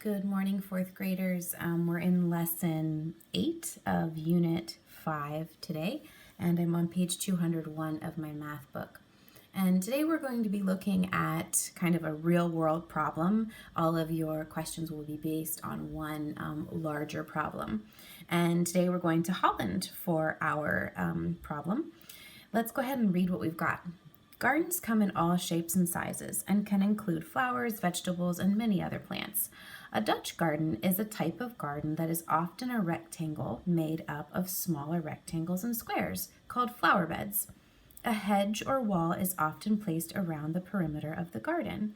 Good morning, fourth graders. We're in lesson 8 of unit 5 today, and I'm on page 201 of my math book. And today we're going to be looking at kind of a real world problem. All of your questions will be based on one larger problem. And today we're going to Holland for our problem. Let's go ahead and read what we've got. Gardens come in all shapes and sizes and can include flowers, vegetables, and many other plants. A Dutch garden is a type of garden that is often a rectangle made up of smaller rectangles and squares, called flower beds. A hedge or wall is often placed around the perimeter of the garden.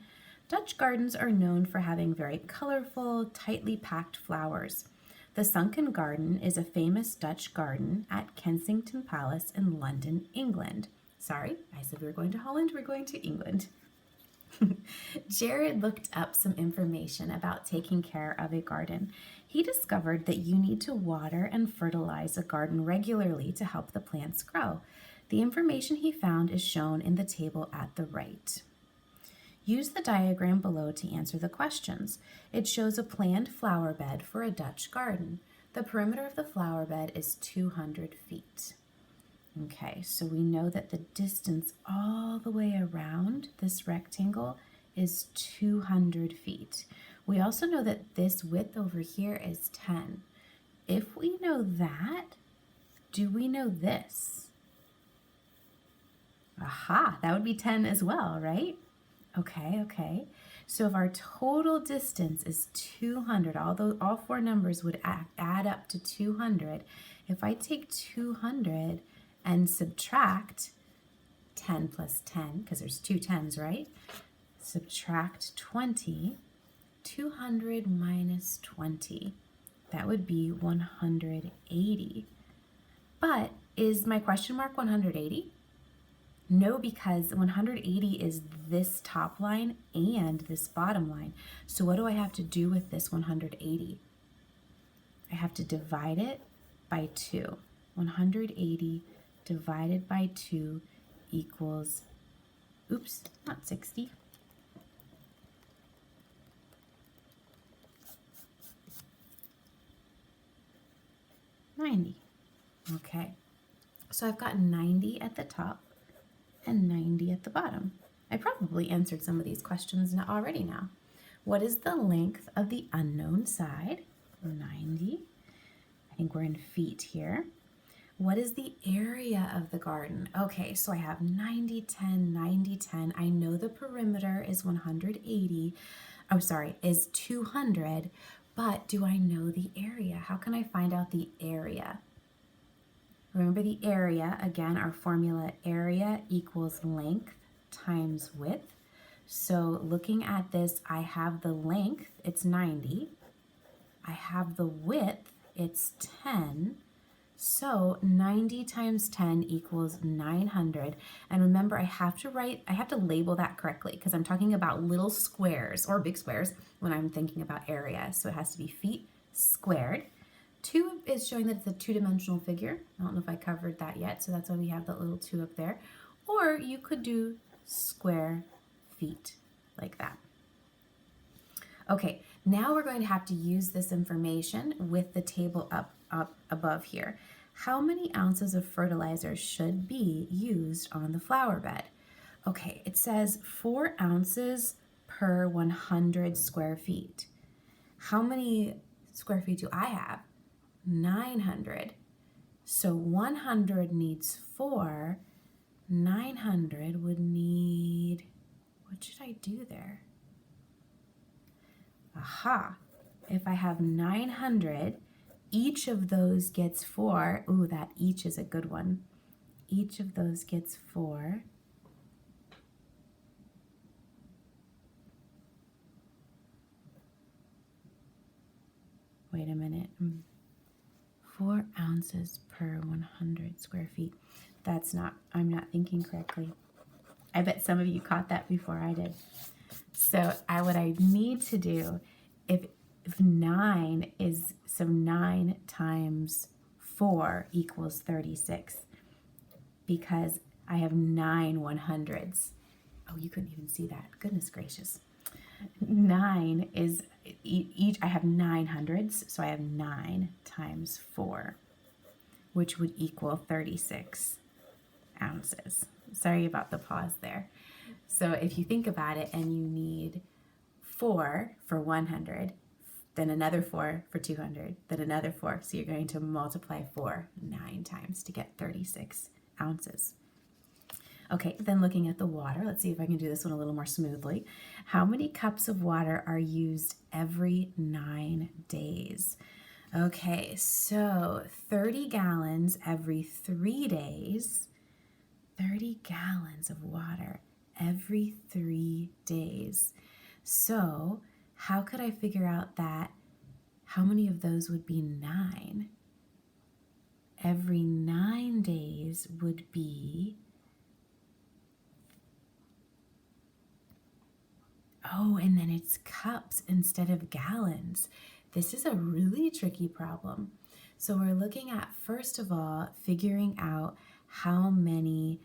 Dutch gardens are known for having very colorful, tightly packed flowers. The Sunken Garden is a famous Dutch garden at Kensington Palace in London, England. Sorry, I said we were going to Holland, we're going to England. Jared looked up some information about taking care of a garden. He discovered that you need to water and fertilize a garden regularly to help the plants grow. The information he found is shown in the table at the right. Use the diagram below to answer the questions. It shows a planned flower bed for a Dutch garden. The perimeter of the flower bed is 200 feet. Okay, so we know that the distance all the way around this rectangle is 200 feet. We also know that this width over here is 10. If we know that, do we know this? Aha, that would be 10 as well, right? Okay. So if our total distance is 200, although all four numbers would add up to 200, if I take 200 and subtract 10 plus 10, because there's two 10s, right? Subtract 20, 200 minus 20, that would be 180. But is my question mark 180? No, because 180 is this top line and this bottom line. So what do I have to do with this 180? I have to divide it by 2. 180 divided by 2 equals, oops, not 60. $90. Okay, so I've got 90 at the top and 90 at the bottom. I probably answered some of these questions already now. What is the length of the unknown side? 90. I think we're in feet here. What is the area of the garden? Okay, so I have 90, 10, 90, 10. I know the perimeter is 180. Oh, sorry, is 200. But do I know the area? How can I find out the area? Remember the area, again, our formula, area equals length times width. So looking at this, I have the length, it's 90. I have the width, it's 10. So 90 times 10 equals 900. And remember, I have to label that correctly because I'm talking about little squares or big squares when I'm thinking about area. So it has to be feet squared. 2 is showing that it's a two-dimensional figure. I don't know if I covered that yet, so that's why we have that little 2 up there. Or you could do square feet like that. Okay, now we're going to have to use this information with the table up above here. How many ounces of fertilizer should be used on the flower bed? Okay, it says 4 ounces per 100 square feet. How many square feet do I have? 900. So 100 needs 4. 900 would need, what should I do there? Aha, if I have 900, each of those gets 4. Ooh, that each is a good one. Each of those gets 4. Wait a minute. 4 ounces per 100 square feet. I'm not thinking correctly. I bet some of you caught that before I did. So what I need to do, if 9 is, so 9 times 4 equals 36, because I have 9 100s. Oh, you couldn't even see that. Goodness gracious. 9 is each, I have 900s, so I have 9 times 4, which would equal 36 ounces. Sorry about the pause there. So if you think about it, and you need 4 for 100, then another 4 for 200, then another 4. So you're going to multiply 4 9 times to get 36 ounces. Okay, then looking at the water, let's see if I can do this one a little more smoothly. How many cups of water are used every 9 days? Okay, so 30 gallons every 3 days. 30 gallons of water every 3 days. So how could I figure out that? How many of those would be 9? Every 9 days would be, oh, and then it's cups instead of gallons. This is a really tricky problem. So we're looking at, first of all, figuring out how many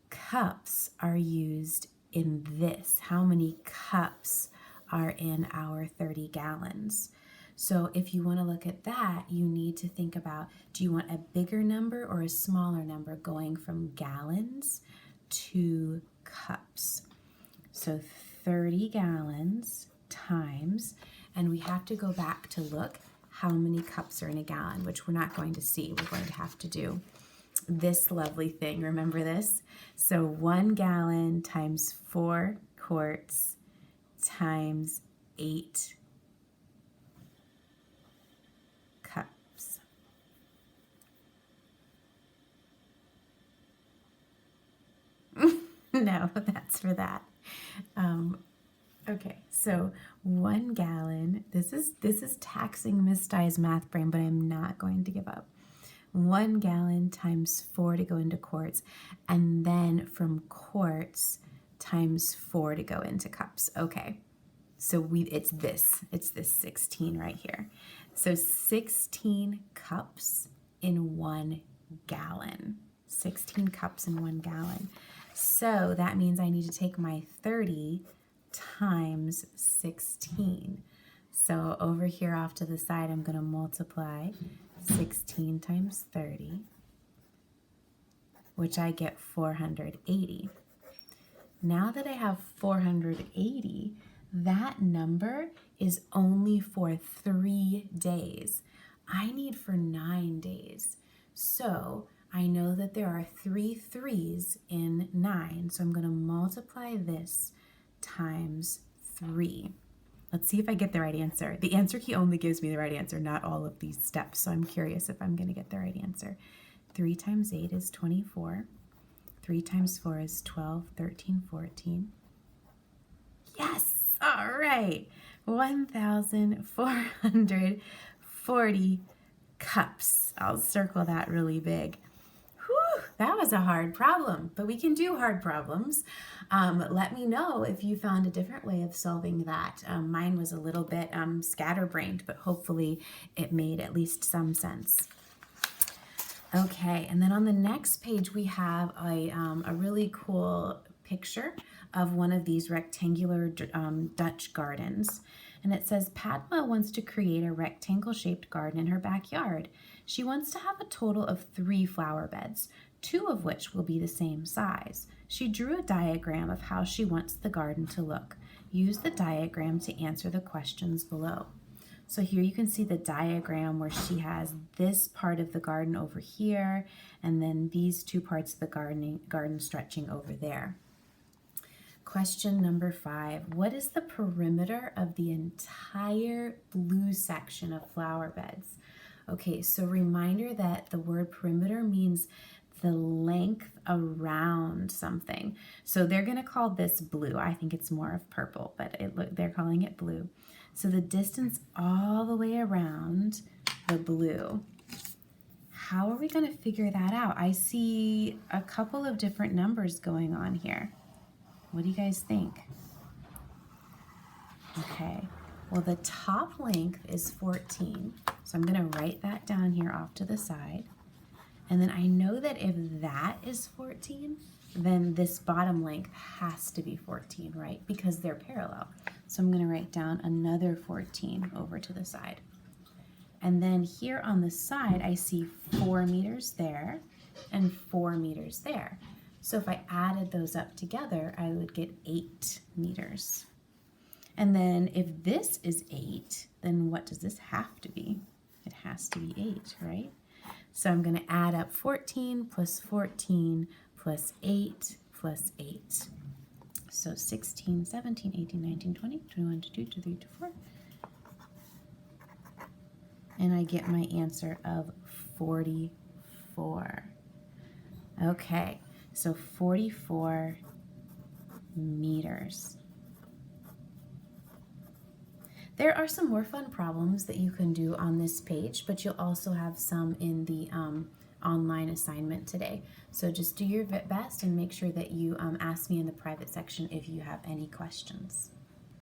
cups are used in this. How many cups are in our 30 gallons? So if you want to look at that, you need to think about, do you want a bigger number or a smaller number going from gallons to cups? So 30 gallons times, and we have to go back to look how many cups are in a gallon, which we're not going to see. We're going to have to do this lovely thing. Remember this? So 1 gallon times 4 quarts times 8 cups. No, that's for that. Okay, so 1 gallon, this is taxing Miss Dye's math brain, but I'm not going to give up. 1 gallon times 4 to go into quarts, and then from quarts times 4 to go into cups. Okay, so it's this 16 right here. So 16 cups in 1 gallon. 16 cups in 1 gallon. So that means I need to take my 30 times 16. So over here off to the side, I'm going to multiply 16 times 30, which I get 480. Now that I have 480, that number is only for 3 days. I need for 9 days. So I know that there are 3 3s in 9, so I'm going to multiply this times 3. Let's see if I get the right answer. The answer key only gives me the right answer, not all of these steps, so I'm curious if I'm going to get the right answer. 3 times 8 is 24. 3 times 4 is 12, 13, 14. Yes! All right. 1,440 cups. I'll circle that really big. Whew, that was a hard problem, but we can do hard problems. Let me know if you found a different way of solving that. Mine was a little bit scatterbrained, but hopefully it made at least some sense. Okay, and then on the next page we have a really cool picture of one of these rectangular Dutch gardens. And it says, Padma wants to create a rectangle-shaped garden in her backyard. She wants to have a total of 3 flower beds, 2 of which will be the same size. She drew a diagram of how she wants the garden to look. Use the diagram to answer the questions below. So here you can see the diagram where she has this part of the garden over here, and then these 2 parts of the garden stretching over there. Question number 5. What is the perimeter of the entire blue section of flower beds? Okay, so reminder that the word perimeter means the length around something. So they're going to call this blue. I think it's more of purple, but they're calling it blue. So the distance all the way around the blue. How are we going to figure that out? I see a couple of different numbers going on here. What do you guys think? Okay, well the top length is 14, so I'm going to write that down here off to the side. And then I know that if that is 14, then this bottom length has to be 14, right? Because they're parallel. So I'm going to write down another 14 over to the side. And then here on the side, I see 4 meters there and 4 meters there. So if I added those up together, I would get 8 meters. And then if this is 8, then what does this have to be? It has to be 8, right? So I'm going to add up 14 plus 14 plus 8 plus 8. So 16, 17, 18, 19, 20, 21, 22, 23, 24. And I get my answer of 44. Okay, so 44 meters. There are some more fun problems that you can do on this page, but you'll also have some in the online assignment today. So just do your best and make sure that you ask me in the private section if you have any questions.